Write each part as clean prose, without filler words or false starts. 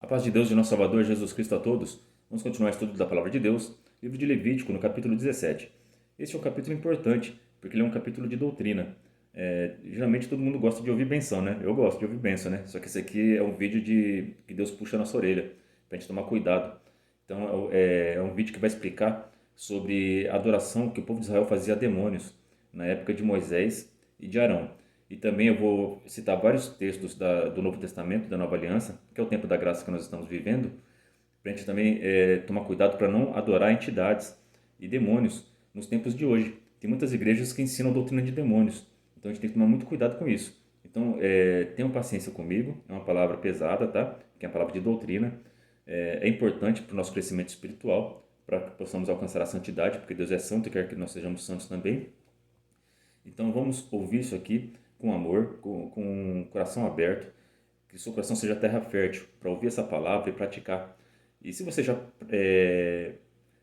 A paz de Deus de nosso Salvador Jesus Cristo a todos. Vamos continuar o estudo da Palavra de Deus, livro de Levítico, no capítulo 17. Este é um capítulo importante, porque ele é um capítulo de doutrina. Geralmente todo mundo gosta de ouvir benção, né? Eu gosto de ouvir benção, né? Só que esse aqui é um vídeo de que Deus puxa a nossa orelha, para a gente tomar cuidado. Então é um vídeo que vai explicar sobre a adoração que o povo de Israel fazia a demônios na época de Moisés e de Arão. E também eu vou citar vários textos do Novo Testamento, da Nova Aliança, que é o tempo da graça que nós estamos vivendo, para a gente também tomar cuidado para não adorar entidades e demônios nos tempos de hoje. Tem muitas igrejas que ensinam a doutrina de demônios, então a gente tem que tomar muito cuidado com isso. Então, tenham paciência comigo, é uma palavra pesada, tá? Que é uma palavra de doutrina. É importante para o nosso crescimento espiritual, para que possamos alcançar a santidade, porque Deus é santo e quer que nós sejamos santos também. Então vamos ouvir isso aqui com amor, com o coração aberto, que o seu coração seja terra fértil para ouvir essa palavra e praticar. E se você já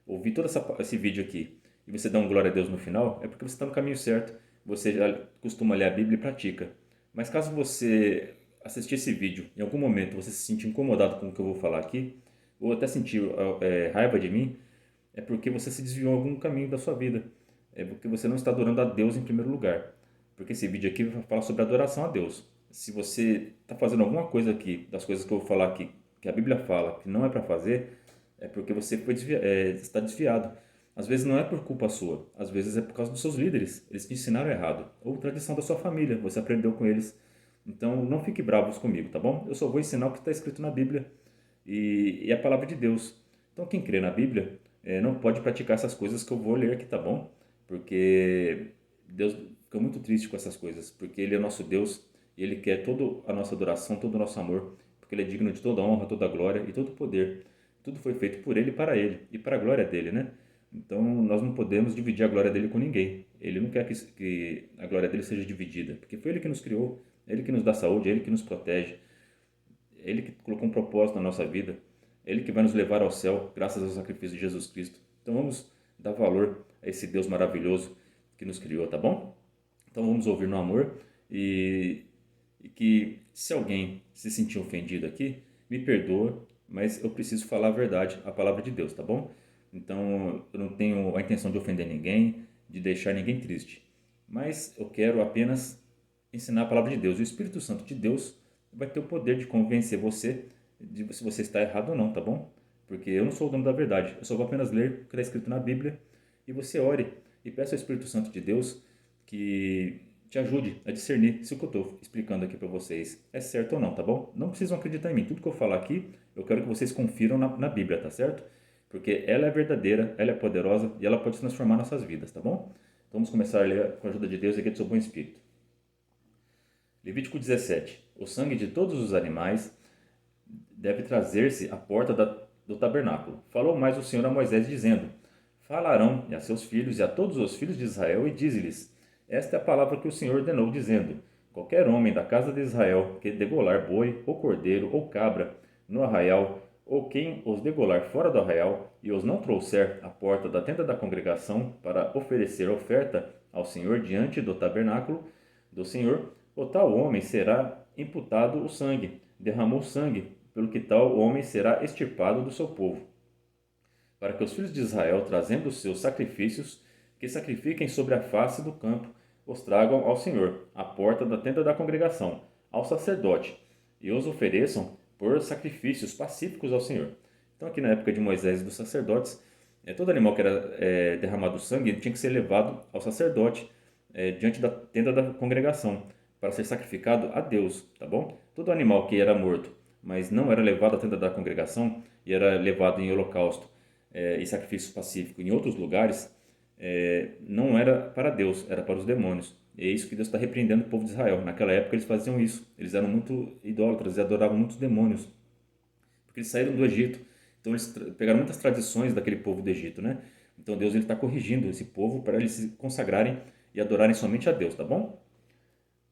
ouvir esse vídeo aqui e você dá um glória a Deus no final, é porque você está no caminho certo, você já costuma ler a Bíblia e pratica. Mas caso você assistir esse vídeo, em algum momento você se sentir incomodado com o que eu vou falar aqui, ou até sentir raiva de mim, é porque você se desviou em algum caminho da sua vida. É porque você não está adorando a Deus em primeiro lugar. Porque esse vídeo aqui vai falar sobre adoração a Deus. Se você está fazendo alguma coisa aqui, das coisas que eu vou falar aqui, que a Bíblia fala que não é para fazer, é porque você está desviado. Às vezes não é por culpa sua, às vezes é por causa dos seus líderes. Eles te ensinaram errado. Ou tradição da sua família, você aprendeu com eles. Então não fique bravos comigo, tá bom? Eu só vou ensinar o que está escrito na Bíblia e a palavra de Deus. Então quem crê na Bíblia não pode praticar essas coisas que eu vou ler aqui, tá bom? Porque Deus fica muito triste com essas coisas, porque Ele é nosso Deus e Ele quer toda a nossa adoração, todo o nosso amor, porque Ele é digno de toda a honra, toda a glória e todo o poder. Tudo foi feito por Ele e para Ele, e para a glória dEle, né? Então nós não podemos dividir a glória dEle com ninguém. Ele não quer que a glória dEle seja dividida, porque foi Ele que nos criou, é Ele que nos dá saúde, é Ele que nos protege, é Ele que colocou um propósito na nossa vida, é Ele que vai nos levar ao céu, graças ao sacrifício de Jesus Cristo. Então vamos dar valor a esse Deus maravilhoso que nos criou, tá bom? Então vamos ouvir no amor e que se alguém se sentir ofendido aqui, me perdoa, mas eu preciso falar a verdade, a palavra de Deus, tá bom? Então eu não tenho a intenção de ofender ninguém, de deixar ninguém triste, mas eu quero apenas ensinar a palavra de Deus. E o Espírito Santo de Deus vai ter o poder de convencer você de se você está errado ou não, tá bom? Porque eu não sou o dono da verdade, eu só vou apenas ler o que está escrito na Bíblia e você ore e peça ao Espírito Santo de Deus que te ajude a discernir se o que eu estou explicando aqui para vocês é certo ou não, tá bom? Não precisam acreditar em mim, tudo que eu falar aqui, eu quero que vocês confiram na Bíblia, tá certo? Porque ela é verdadeira, ela é poderosa e ela pode transformar nossas vidas, tá bom? Então vamos começar a ler com a ajuda de Deus e aqui do seu bom espírito. Levítico 17. O sangue de todos os animais deve trazer-se à porta do tabernáculo. Falou mais o Senhor a Moisés, dizendo: Fala a Arão e a seus filhos e a todos os filhos de Israel, e dize-lhes: Esta é a palavra que o Senhor ordenou, dizendo: Qualquer homem da casa de Israel que degolar boi, ou cordeiro, ou cabra, no arraial, ou quem os degolar fora do arraial, e os não trouxer à porta da tenda da congregação para oferecer oferta ao Senhor diante do tabernáculo do Senhor, o tal homem será imputado o sangue, derramou sangue, pelo que tal homem será extirpado do seu povo. Para que os filhos de Israel, trazendo os seus sacrifícios, que sacrifiquem sobre a face do campo, os tragam ao Senhor, à porta da tenda da congregação, ao sacerdote, e os ofereçam por sacrifícios pacíficos ao Senhor. Então, aqui na época de Moisés e dos sacerdotes, todo animal que era derramado sangue tinha que ser levado ao sacerdote diante da tenda da congregação para ser sacrificado a Deus, tá bom? Todo animal que era morto, mas não era levado à tenda da congregação e era levado em holocausto e sacrifício pacífico em outros lugares, não era para Deus, era para os demônios. E é isso que Deus está repreendendo o povo de Israel. Naquela época eles faziam isso, eles eram muito idólatras e adoravam muitos demônios, porque eles saíram do Egito. Então eles pegaram muitas tradições daquele povo do Egito, né? Então Deus está corrigindo esse povo para eles se consagrarem e adorarem somente a Deus, tá bom?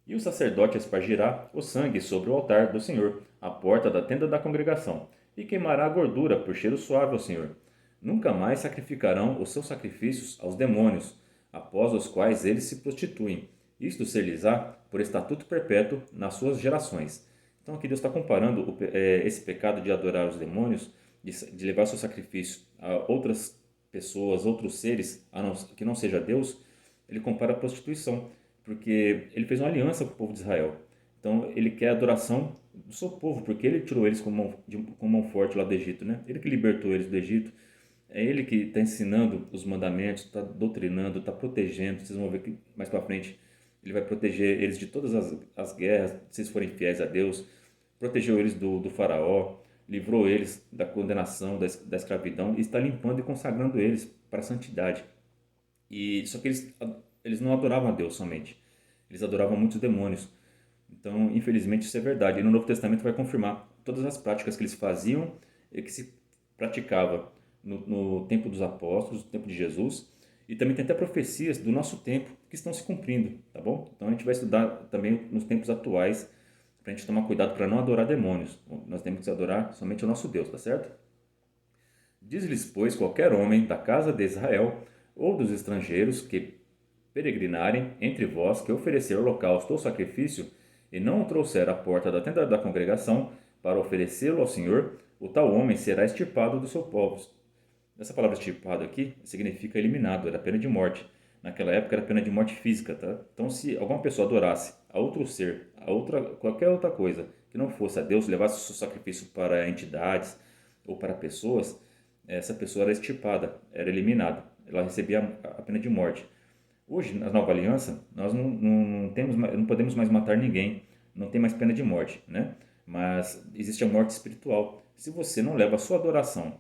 E o sacerdote aspergirá o sangue sobre o altar do Senhor, à porta da tenda da congregação, e queimará a gordura por cheiro suave ao Senhor. Nunca mais sacrificarão os seus sacrifícios aos demônios, após os quais eles se prostituem. Isto ser-lhes-á por estatuto perpétuo nas suas gerações. Então aqui Deus está comparando esse pecado de adorar os demônios, de levar seu sacrifício a outras pessoas, outros seres, que não seja Deus. Ele compara a prostituição, porque ele fez uma aliança com o povo de Israel. Então ele quer a adoração do seu povo, porque ele tirou eles com mão forte lá do Egito, né? Ele que libertou eles do Egito. É ele que está ensinando os mandamentos, está doutrinando, está protegendo. Vocês vão ver que mais para frente ele vai proteger eles de todas as guerras, se eles forem fiéis a Deus. Protegeu eles do faraó, livrou eles da condenação, da escravidão e está limpando e consagrando eles para a santidade. Só que eles não adoravam a Deus somente, eles adoravam muitos demônios. Então, infelizmente, isso é verdade. E no Novo Testamento vai confirmar todas as práticas que eles faziam e que se praticava no tempo dos apóstolos, no tempo de Jesus. E também tem até profecias do nosso tempo que estão se cumprindo, tá bom? Então a gente vai estudar também nos tempos atuais para a gente tomar cuidado para não adorar demônios. Nós temos que adorar somente o nosso Deus, tá certo? Diz-lhes, pois, qualquer homem da casa de Israel ou dos estrangeiros que peregrinarem entre vós, que oferecer holocausto ou sacrifício, e não o trouxer à porta da tenda da congregação para oferecê-lo ao Senhor, o tal homem será extirpado do seu povo. Essa palavra extirpado aqui significa eliminado, era pena de morte. Naquela época era pena de morte física, tá? Então, se alguma pessoa adorasse a outro ser, qualquer outra coisa que não fosse a Deus, levasse o seu sacrifício para entidades ou para pessoas, essa pessoa era extirpada, era eliminada. Ela recebia a pena de morte. Hoje, na nova aliança, nós não podemos mais matar ninguém, não tem mais pena de morte, né? Mas existe a morte espiritual. Se você não leva a sua adoração,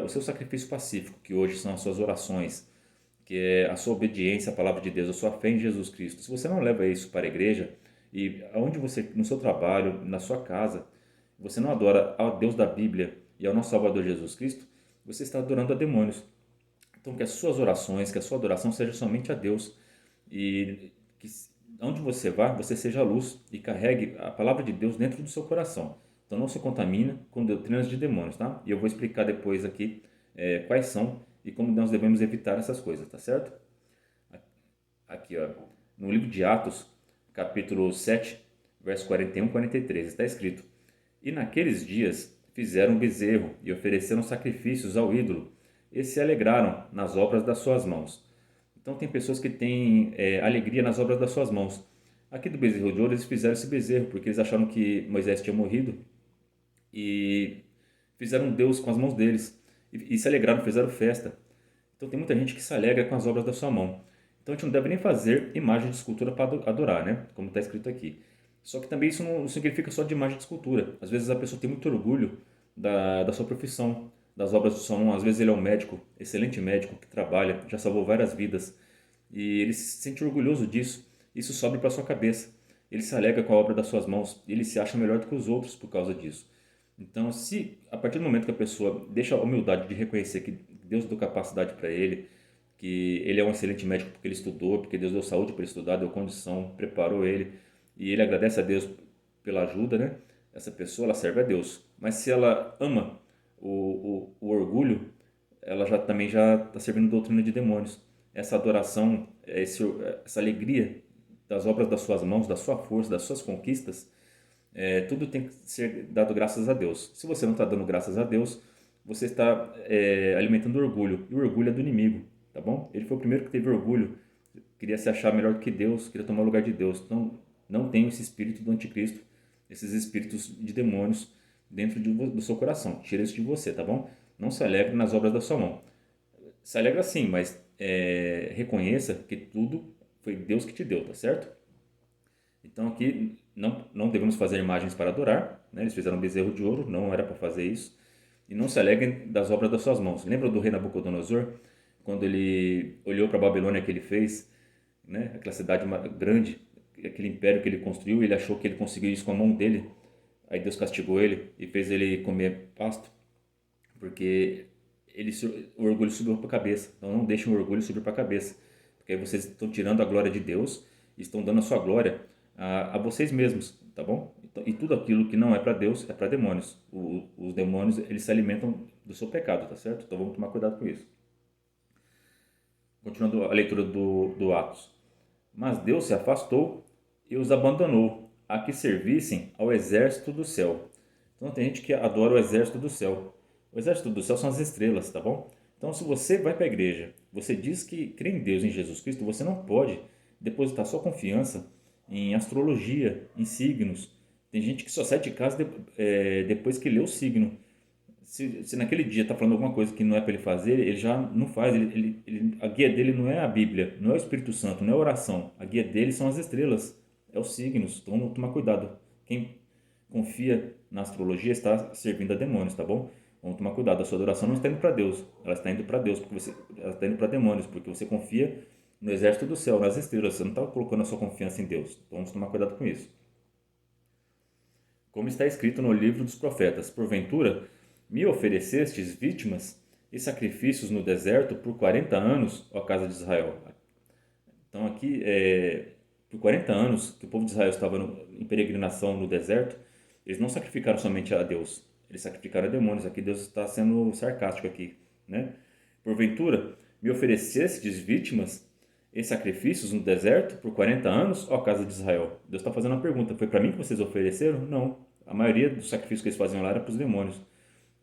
o seu sacrifício pacífico, que hoje são as suas orações, que é a sua obediência à palavra de Deus, a sua fé em Jesus Cristo, se você não leva isso para a igreja, e aonde você, no seu trabalho, na sua casa, você não adora ao Deus da Bíblia e ao nosso Salvador Jesus Cristo, você está adorando a demônios. Então, que as suas orações, que a sua adoração seja somente a Deus e que onde você vá, você seja a luz e carregue a palavra de Deus dentro do seu coração. Então, não se contamina com doutrinas de demônios, tá? E eu vou explicar depois aqui quais são e como nós devemos evitar essas coisas, tá certo? Aqui, ó, no livro de Atos, capítulo 7, verso 41 e 43, está escrito: E naqueles dias fizeram um bezerro e ofereceram sacrifícios ao ídolo, e se alegraram nas obras das suas mãos. Então tem pessoas que têm alegria nas obras das suas mãos. Aqui do bezerro de ouro eles fizeram esse bezerro porque eles acharam que Moisés tinha morrido e fizeram um Deus com as mãos deles e se alegraram, fizeram festa. Então tem muita gente que se alegra com as obras da sua mão. Então a gente não deve nem fazer imagem de escultura para adorar, né? Como está escrito aqui. Só que também isso não significa só de imagem de escultura. Às vezes a pessoa tem muito orgulho da sua profissão, das obras do seu mão. Às vezes ele é um médico, excelente médico, que trabalha, já salvou várias vidas. E ele se sente orgulhoso disso. Isso sobe para sua cabeça. Ele se alegra com a obra das suas mãos. E ele se acha melhor do que os outros por causa disso. Então, se a partir do momento que a pessoa deixa a humildade de reconhecer que Deus deu capacidade para ele, que ele é um excelente médico porque ele estudou, porque Deus deu saúde para ele estudar, deu condição, preparou ele, e ele agradece a Deus pela ajuda, né? Essa pessoa, ela serve a Deus. Mas se ela ama o orgulho, ela também já está servindo doutrina de demônios. Essa adoração, essa alegria das obras das suas mãos, da sua força, das suas conquistas, tudo tem que ser dado graças a Deus. Se você não está dando graças a Deus, você está alimentando orgulho. E o orgulho é do inimigo, tá bom? Ele foi o primeiro que teve orgulho, queria se achar melhor do que Deus, queria tomar o lugar de Deus. Então, não tenha esse espírito do anticristo, esses espíritos de demônios dentro do seu coração. Tira isso de você, tá bom? Não se alegre nas obras da sua mão. Se alegra sim, mas reconheça que tudo foi Deus que te deu, tá certo? Então aqui não devemos fazer imagens para adorar, né? Eles fizeram um bezerro de ouro, não era para fazer isso. E não se alegrem das obras das suas mãos. Lembra do rei Nabucodonosor? Quando ele olhou para a Babilônia que ele fez, né? Aquela cidade grande, aquele império que ele construiu, ele achou que ele conseguiu isso com a mão dele. Aí Deus castigou ele e fez ele comer pasto, porque o orgulho subiu para a cabeça. Então não deixem o orgulho subir para a cabeça, porque aí vocês estão tirando a glória de Deus e estão dando a sua glória a vocês mesmos, tá bom? Então, e tudo aquilo que não é para Deus é para demônios. Os demônios, eles se alimentam do seu pecado, tá certo? Então vamos tomar cuidado com isso. Continuando a leitura do Atos. Mas Deus se afastou e os abandonou, a que servissem ao exército do céu. Então tem gente que adora o exército do céu. O exército do céu são as estrelas, tá bom? Então se você vai para a igreja, você diz que crê em Deus, em Jesus Cristo, você não pode depositar sua confiança em astrologia, em signos. Tem gente que só sai de casa depois que lê o signo. Se naquele dia está falando alguma coisa que não é para ele fazer, ele já não faz. A guia dele não é a Bíblia, não é o Espírito Santo, não é a oração. A guia dele são as estrelas, é os signos. Então vamos tomar cuidado. Quem confia na astrologia está servindo a demônios, tá bom? Vamos tomar cuidado. A sua adoração não está indo para Deus, ela está indo para Deus, ela está indo para demônios, porque você confia no exército do céu, nas estrelas. Você não está colocando a sua confiança em Deus. Então vamos tomar cuidado com isso. Como está escrito no livro dos profetas: porventura me oferecestes vítimas e sacrifícios no deserto por 40 anos, ó casa de Israel. Então aqui, por 40 anos que o povo de Israel estava em peregrinação no deserto, eles não sacrificaram somente a Deus, eles sacrificaram a demônios. Aqui Deus está sendo sarcástico aqui, né? Porventura me oferecestes vítimas e sacrifícios no deserto por 40 anos, ó casa de Israel. Deus está fazendo uma pergunta: foi para mim que vocês ofereceram? Não. A maioria dos sacrifícios que eles faziam lá era para os demônios,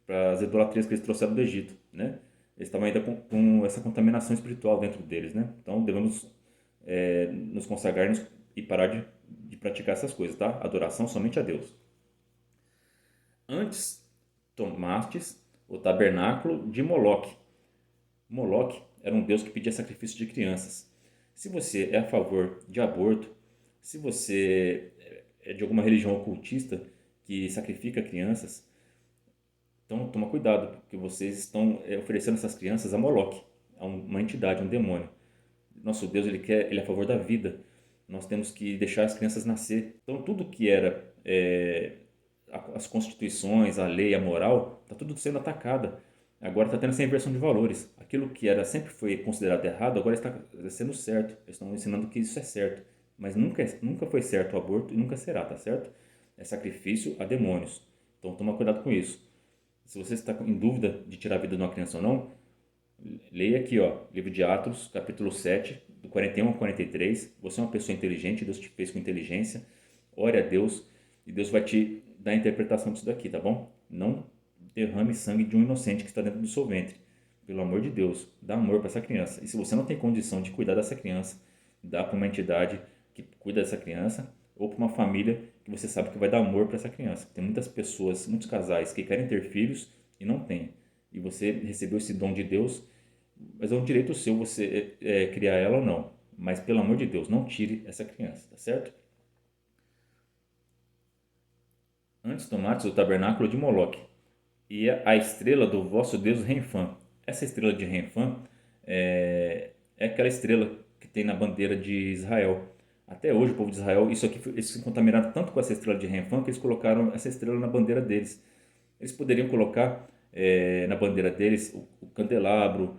para as idolatrias que eles trouxeram do Egito, né? Eles estavam ainda com essa contaminação espiritual dentro deles, né? Então devemos nos consagrar e parar de praticar essas coisas, tá? Adoração somente a Deus. Antes tomastes o tabernáculo de Moloque. Moloque era um deus que pedia sacrifício de crianças. Se você é a favor de aborto, se você é de alguma religião ocultista que sacrifica crianças, então toma cuidado, porque vocês estão oferecendo essas crianças a Moloque, a uma entidade, um demônio. Nosso Deus, ele é a favor da vida. Nós temos que deixar as crianças nascer. Então tudo que era as constituições, a lei, a moral, está tudo sendo atacada. Agora está tendo essa inversão de valores. Aquilo que era sempre foi considerado errado, agora está sendo certo. Eles estão ensinando que isso é certo. Mas nunca foi certo o aborto e nunca será, tá certo? É sacrifício a demônios. Então toma cuidado com isso. Se você está em dúvida de tirar a vida de uma criança ou não, leia aqui, ó, livro de Atos, capítulo 7, do 41 ao 43. Você é uma pessoa inteligente, Deus te fez com inteligência. Ore a Deus e Deus vai te dar a interpretação disso daqui, tá bom? Não derrame sangue de um inocente que está dentro do seu ventre. Pelo amor de Deus, dá amor para essa criança. E se você não tem condição de cuidar dessa criança, dá para uma entidade que cuida dessa criança ou para uma família que você sabe que vai dar amor para essa criança. Tem muitas pessoas, muitos casais que querem ter filhos e não têm. E você recebeu esse dom de Deus, mas é um direito seu você criar ela ou não. Mas pelo amor de Deus, não tire essa criança, tá certo? Antes tomates o tabernáculo de Moloque e a estrela do vosso Deus Renfã. Essa estrela de Renfã é aquela estrela que tem na bandeira de Israel. Até hoje o povo de Israel, eles se contaminaram tanto com essa estrela de Renfã que eles colocaram essa estrela na bandeira deles. Eles poderiam colocar na bandeira deles o candelabro,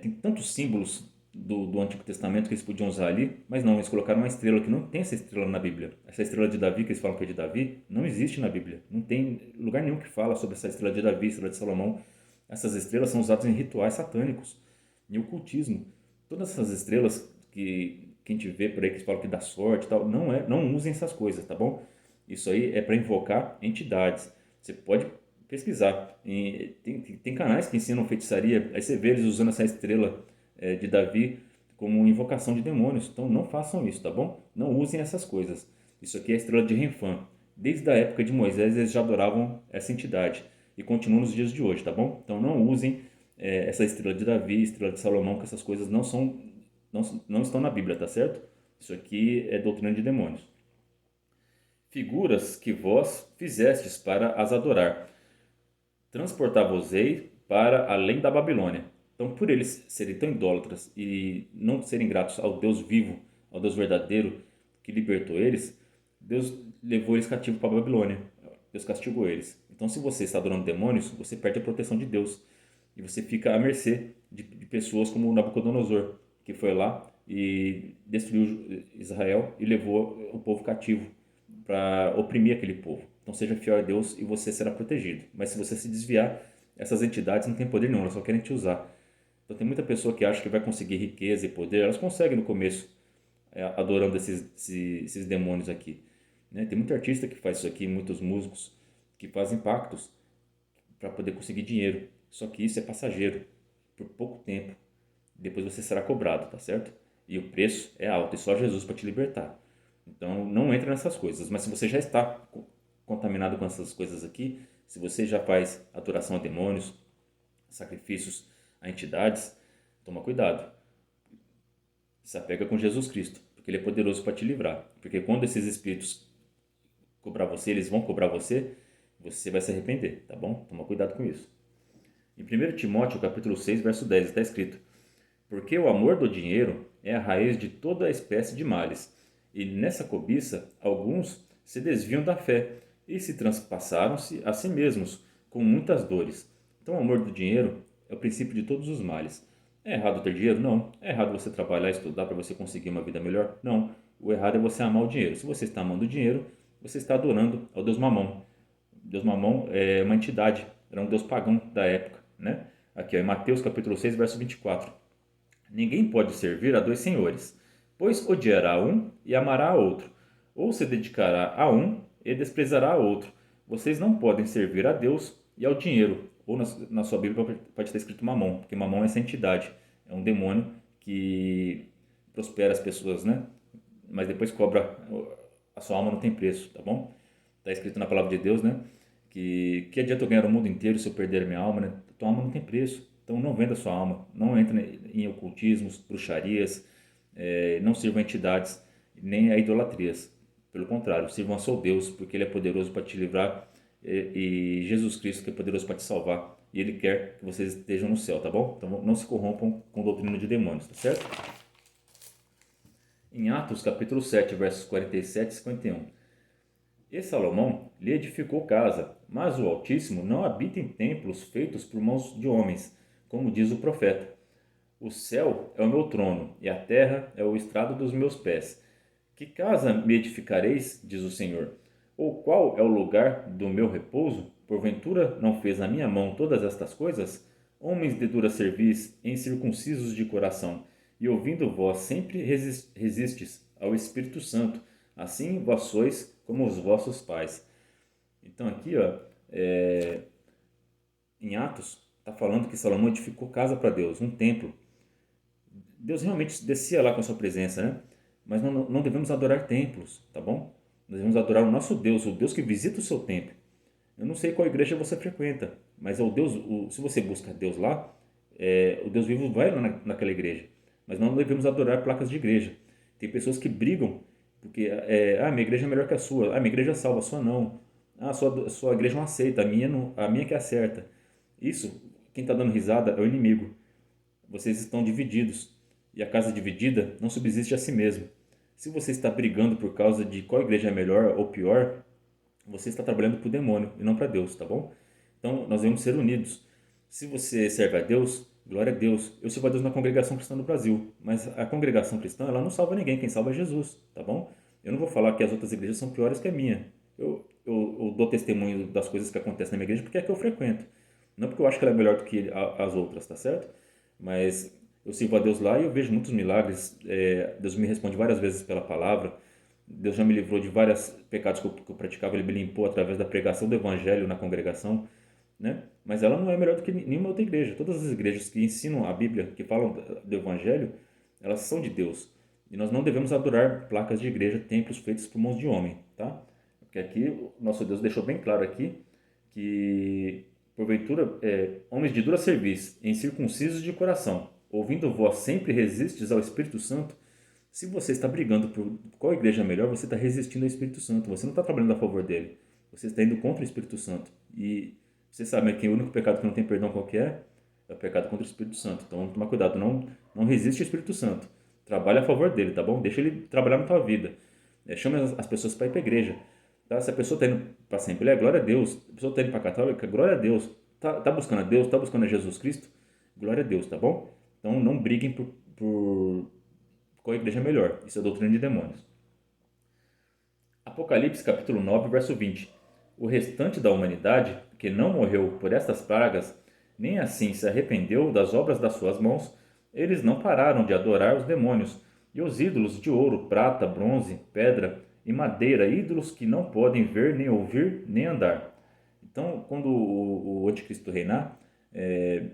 tem tantos símbolos do Antigo Testamento que eles podiam usar ali, mas não, eles colocaram uma estrela que não tem essa estrela na Bíblia. Essa estrela de Davi, que eles falam que é de Davi, não existe na Bíblia. Não tem lugar nenhum que fala sobre essa estrela de Davi, estrela de Salomão. Essas estrelas são usadas em rituais satânicos, em ocultismo. Todas essas estrelas que a gente vê por aí que eles falam que dá sorte e tal, não usem essas coisas, tá bom? Isso aí é para invocar entidades. Você pode pesquisar. Tem canais que ensinam feitiçaria, aí você vê eles usando essa estrela de Davi como invocação de demônios. Então não façam isso, tá bom? Não usem essas coisas. Isso aqui é a estrela de Renfã. Desde a época de Moisés eles já adoravam essa entidade e continuam nos dias de hoje, tá bom? Então não usem essa estrela de Davi, estrela de Salomão, que essas coisas não estão na Bíblia, tá certo? Isso aqui é doutrina de demônios. Figuras que vós fizestes para as adorar, transportar-vos-ei para além da Babilônia. Então, por eles serem tão idólatras e não serem gratos ao Deus vivo, ao Deus verdadeiro que libertou eles, Deus levou eles cativos para a Babilônia. Deus castigou eles. Então, se você está adorando demônios, você perde a proteção de Deus e você fica à mercê de pessoas como Nabucodonosor, que foi lá e destruiu Israel e levou o povo cativo para oprimir aquele povo. Então seja fiel a Deus e você será protegido. Mas se você se desviar, essas entidades não têm poder nenhum, elas só querem te usar. Então tem muita pessoa que acha que vai conseguir riqueza e poder, elas conseguem no começo, adorando esses demônios aqui. né? Tem muito artista que faz isso aqui, muitos músicos que fazem pactos para poder conseguir dinheiro. Só que isso é passageiro, por pouco tempo. Depois você será cobrado, tá certo? E o preço é alto, e só Jesus para te libertar. Então não entra nessas coisas. Mas se você já está contaminado com essas coisas aqui, se você já faz adoração a demônios, sacrifícios a entidades, toma cuidado. Se apega com Jesus Cristo, porque Ele é poderoso para te livrar. Porque quando esses espíritos cobrar você, eles vão cobrar você, você vai se arrepender, tá bom? Toma cuidado com isso. Em 1 Timóteo, capítulo 6, verso 10, está escrito: porque o amor do dinheiro é a raiz de toda a espécie de males, e nessa cobiça alguns se desviam da fé e se transpassaram-se a si mesmos com muitas dores. Então o amor do dinheiro é o princípio de todos os males. É errado ter dinheiro? Não. É errado você trabalhar e estudar para você conseguir uma vida melhor? Não. O errado é você amar o dinheiro. Se você está amando o dinheiro, você está adorando ao Deus Mamon. Deus Mamon é uma entidade, era um deus pagão da época, né? Aqui, ó, em Mateus capítulo 6, verso 24. Ninguém pode servir a dois senhores, pois odiará um e amará a outro, ou se dedicará a um e desprezará a outro. Vocês não podem servir a Deus e ao dinheiro. Ou na sua Bíblia pode estar escrito Mamon, porque Mamon é essa entidade, é um demônio que prospera as pessoas, né? Mas depois cobra, a sua alma não tem preço, tá bom? Está escrito na palavra de Deus, né? Que adianta eu ganhar o mundo inteiro se eu perder a minha alma, né? Tua alma não tem preço. Então não venda sua alma, não entre em ocultismos, bruxarias, não sirvam a entidades, nem a idolatrias. Pelo contrário, sirvam a seu Deus, porque Ele é poderoso para te livrar, e Jesus Cristo que é poderoso para te salvar. E Ele quer que vocês estejam no céu, tá bom? Então não se corrompam com doutrina de demônios, tá certo? Em Atos capítulo 7, versos 47 e 51. E Salomão lhe edificou casa, mas o Altíssimo não habita em templos feitos por mãos de homens, como diz o profeta. O céu é o meu trono, e a terra é o estrado dos meus pés. Que casa me edificareis, diz o Senhor? Ou qual é o lugar do meu repouso? Porventura não fez a minha mão todas estas coisas? Homens de dura cerviz, incircuncisos de coração, e ouvindo vós sempre resistes ao Espírito Santo, assim vós sois como os vossos pais. Então aqui, ó, em Atos, está falando que Salomão edificou casa para Deus, um templo. Deus realmente descia lá com a sua presença, né? Mas não devemos adorar templos, tá bom? Nós devemos adorar o Deus que visita o seu templo. Eu não sei qual igreja você frequenta, mas é o Deus, se você busca Deus lá, o Deus vivo vai lá naquela igreja. Mas não devemos adorar placas de igreja. Tem pessoas que brigam porque minha igreja é melhor que a sua, minha igreja salva, a sua não. A sua igreja não aceita, a minha que é a certa. Isso, quem está dando risada é o inimigo. Vocês estão divididos, e a casa dividida não subsiste a si mesma. Se você está brigando por causa de qual igreja é melhor ou pior, você está trabalhando para o demônio e não para Deus, tá bom? Então nós devemos ser unidos. Se você serve a Deus, glória a Deus. Eu sirvo a Deus na congregação cristã no Brasil, mas a congregação cristã ela não salva ninguém, quem salva é Jesus, tá bom? Eu não vou falar que as outras igrejas são piores que a minha. Eu dou testemunho das coisas que acontecem na minha igreja porque é que eu frequento. Não porque eu acho que ela é melhor do que as outras, tá certo? Mas eu sirvo a Deus lá e eu vejo muitos milagres. Deus me responde várias vezes pela palavra. Deus já me livrou de vários pecados que eu praticava. Ele me limpou através da pregação do evangelho na congregação, né? Mas ela não é melhor do que nenhuma outra igreja. Todas as igrejas que ensinam a Bíblia, que falam do evangelho, elas são de Deus. E nós não devemos adorar placas de igreja, templos feitos por mãos de homem, tá? Porque aqui o nosso Deus deixou bem claro aqui que porventura, homens de dura cerviz, incircuncisos de coração, ouvindo vós sempre resistes ao Espírito Santo. Se você está brigando por qual igreja é melhor, você está resistindo ao Espírito Santo. Você não está trabalhando a favor dele. Você está indo contra o Espírito Santo. E você sabe que o único pecado que não tem perdão qualquer é o pecado contra o Espírito Santo. Então vamos tomar cuidado. Não resiste ao Espírito Santo. Trabalhe a favor dele, tá bom? Deixa ele trabalhar na tua vida. Chame as pessoas para ir para a igreja. Tá? Se a pessoa está indo para a Assembleia, glória a Deus. Se a pessoa está indo para a Católica, glória a Deus. Tá buscando a Deus, tá buscando a Jesus Cristo, glória a Deus, tá bom? Então não briguem por qual igreja é melhor. Isso é doutrina de demônios. Apocalipse capítulo 9, verso 20. O restante da humanidade, que não morreu por estas pragas, nem assim se arrependeu das obras das suas mãos, eles não pararam de adorar os demônios e os ídolos de ouro, prata, bronze, pedra e madeira, ídolos que não podem ver, nem ouvir, nem andar. Então, quando o anticristo reinar,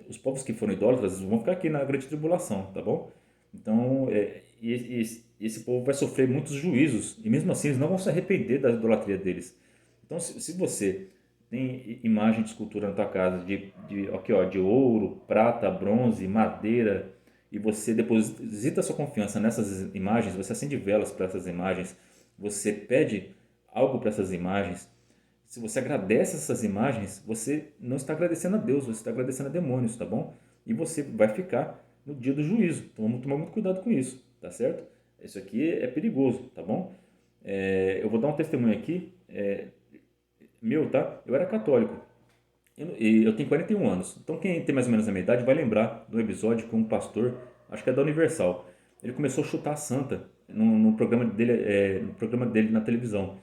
os povos que foram idólatras vão ficar aqui na grande tribulação, tá bom? Então, esse povo vai sofrer muitos juízos, e mesmo assim eles não vão se arrepender da idolatria deles. Então, se você tem imagem de escultura na tua casa aqui, ó, de ouro, prata, bronze, madeira, e você deposita sua confiança nessas imagens, você acende velas para essas imagens, você pede algo para essas imagens, se você agradece essas imagens, você não está agradecendo a Deus, você está agradecendo a demônios, tá bom? E você vai ficar no dia do juízo. Então vamos tomar muito cuidado com isso, tá certo? Isso aqui é perigoso, tá bom? Eu vou dar um testemunho aqui, meu, tá? Eu era católico e eu tenho 41 anos. Então quem tem mais ou menos a minha idade vai lembrar do episódio que um pastor, acho que é da Universal, ele começou a chutar a santa no programa dele na televisão.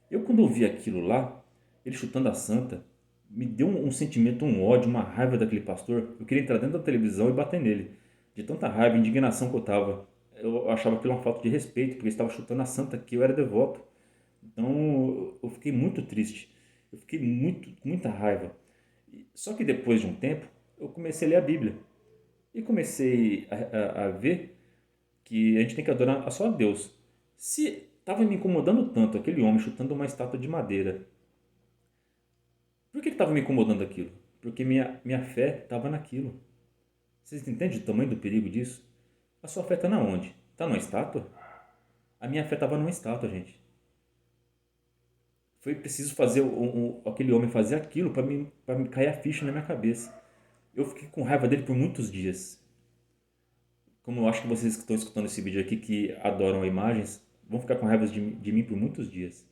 Eu, quando ouvi aquilo lá, ele chutando a santa, me deu um sentimento, um ódio, uma raiva daquele pastor. Eu queria entrar dentro da televisão e bater nele. De tanta raiva, indignação que eu estava. Eu achava aquilo uma falta de respeito, porque ele estava chutando a santa que eu era devoto. Então eu fiquei muito triste. Eu fiquei com muita raiva. Só que depois de um tempo, eu comecei a ler a Bíblia. E comecei a ver que a gente tem que adorar a só a Deus. Se estava me incomodando tanto aquele homem chutando uma estátua de madeira, por que estava me incomodando aquilo? Porque minha fé estava naquilo. Vocês entendem o tamanho do perigo disso? A sua fé está na onde? Está numa estátua? A minha fé estava numa estátua, gente. Foi preciso fazer aquele homem fazer aquilo para me cair a ficha na minha cabeça. Eu fiquei com raiva dele por muitos dias. Como eu acho que vocês que estão escutando esse vídeo aqui, que adoram imagens, vão ficar com raiva de mim por muitos dias.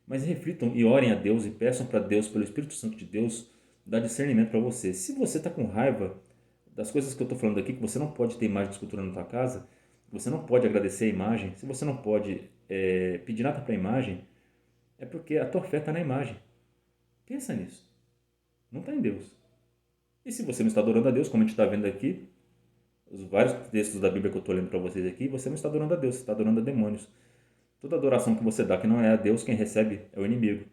Mas reflitam e orem a Deus e peçam para Deus, pelo Espírito Santo de Deus, dar discernimento para você. Se você está com raiva das coisas que eu estou falando aqui, que você não pode ter imagem de escultura na tua casa, que você não pode agradecer a imagem, se você não pode pedir nada para a imagem, é porque a tua fé está na imagem. Pensa nisso. Não está em Deus. E se você não está adorando a Deus, como a gente está vendo aqui, os vários textos da Bíblia que eu estou lendo para vocês aqui, você não está adorando a Deus, você está adorando a demônios. Toda adoração que você dá que não é a Deus, quem recebe é o inimigo.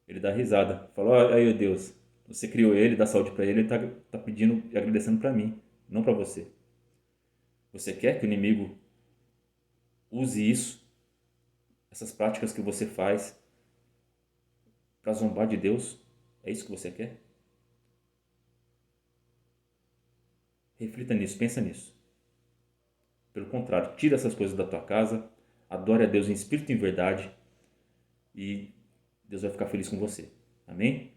Ele dá risada. Fala, olha aí, Deus, você criou ele, dá saúde para ele, ele está pedindo e agradecendo para mim, não para você. Você quer que o inimigo use isso, essas práticas que você faz, para zombar de Deus? É isso que você quer? Reflita nisso, pensa nisso. Pelo contrário, tira essas coisas da tua casa, adore a Deus em espírito e em verdade e Deus vai ficar feliz com você. Amém?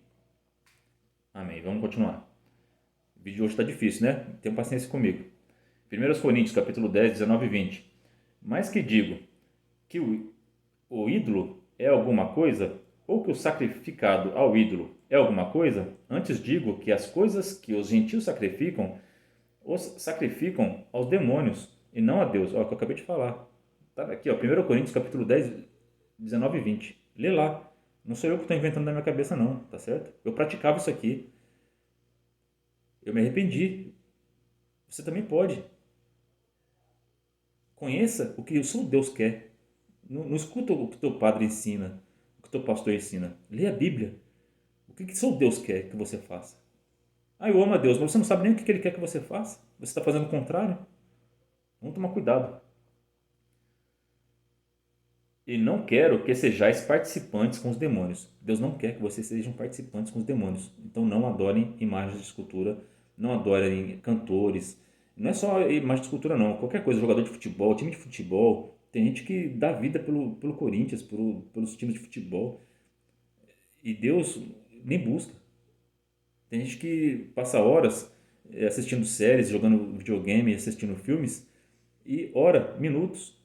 Amém. Vamos continuar. O vídeo de hoje está difícil, né? Tenha paciência comigo. 1 Coríntios, capítulo 10, 19 e 20. Mas que digo que o ídolo é alguma coisa, ou que o sacrificado ao ídolo é alguma coisa, antes digo que as coisas que os gentios sacrificam, os sacrificam aos demônios e não a Deus. Olha o que eu acabei de falar. Tá aqui, ó, 1 Coríntios, capítulo 10, 19 e 20. Lê lá. Não sou eu que estou inventando na minha cabeça, não, tá certo? Eu praticava isso aqui. Eu me arrependi. Você também pode. Conheça o que o seu Deus quer. Não escuta o que teu padre ensina, o que teu pastor ensina. Lê a Bíblia. O que seu Deus quer que você faça? Ah, eu amo a Deus, mas você não sabe nem o que Ele quer que você faça. Você está fazendo o contrário. Vamos tomar cuidado. E não quero que sejais participantes com os demônios. Deus não quer que vocês sejam participantes com os demônios. Então não adorem imagens de escultura, não adorem cantores. Não é só imagem de escultura não, qualquer coisa, jogador de futebol, time de futebol. Tem gente que dá vida pelo Corinthians, pelos times de futebol. E Deus nem busca. Tem gente que passa horas assistindo séries, jogando videogame, assistindo filmes e ora minutos.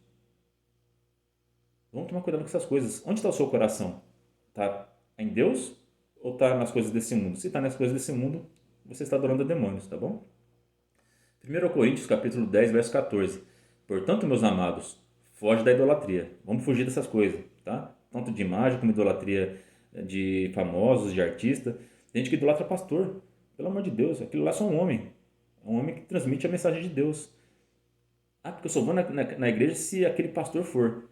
Vamos tomar cuidado com essas coisas. Onde está o seu coração? Está em Deus ou está nas coisas desse mundo? Se está nas coisas desse mundo, você está adorando a demônios, tá bom? 1 Coríntios capítulo 10, verso 14. Portanto, meus amados, foge da idolatria. Vamos fugir dessas coisas, tá? Tanto de imagem como idolatria de famosos, de artista. Tem gente que idolatra pastor. Pelo amor de Deus, aquilo lá é só um homem. É um homem que transmite a mensagem de Deus. Ah, porque eu só vou na igreja se aquele pastor for.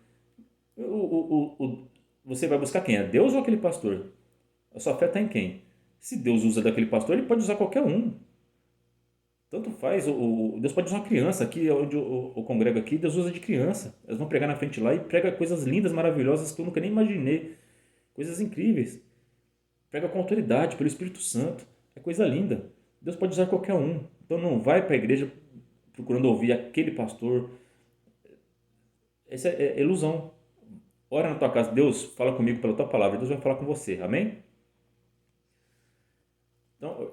Você vai buscar quem? É Deus ou aquele pastor? A sua fé está em quem? Se Deus usa daquele pastor, ele pode usar qualquer um. Tanto faz. Deus pode usar uma criança. Aqui, onde eu congrego aqui, Deus usa de criança. Eles vão pregar na frente lá e prega coisas lindas, maravilhosas que eu nunca nem imaginei. Coisas incríveis. Prega com autoridade, pelo Espírito Santo. É coisa linda. Deus pode usar qualquer um. Então não vai para a igreja procurando ouvir aquele pastor. Essa é ilusão. Ora na tua casa, Deus fala comigo pela tua palavra, Deus vai falar com você, amém? Então,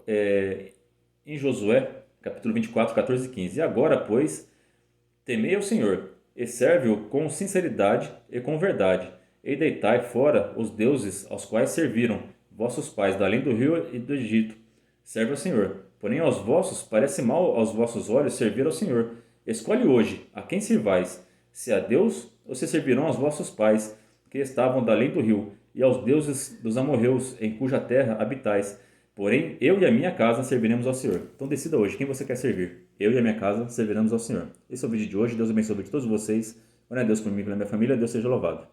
em Josué, capítulo 24, 14 e 15: E agora, pois, temei ao Senhor, e serve-o com sinceridade e com verdade, e deitai fora os deuses aos quais serviram vossos pais, da além do rio e do Egito. Serve ao Senhor. Porém, aos vossos parece mal aos vossos olhos servir ao Senhor. Escolhe hoje a quem servais, se a Deus ou se servirão aos vossos pais, que estavam da além do rio, e aos deuses dos amorreus, em cuja terra habitais. Porém, eu e a minha casa serviremos ao Senhor. Então decida hoje quem você quer servir. Eu e a minha casa serviremos ao Senhor. Esse é o vídeo de hoje. Deus abençoe a vida de todos vocês. Ore a Deus por mim e pela minha família. Deus seja louvado.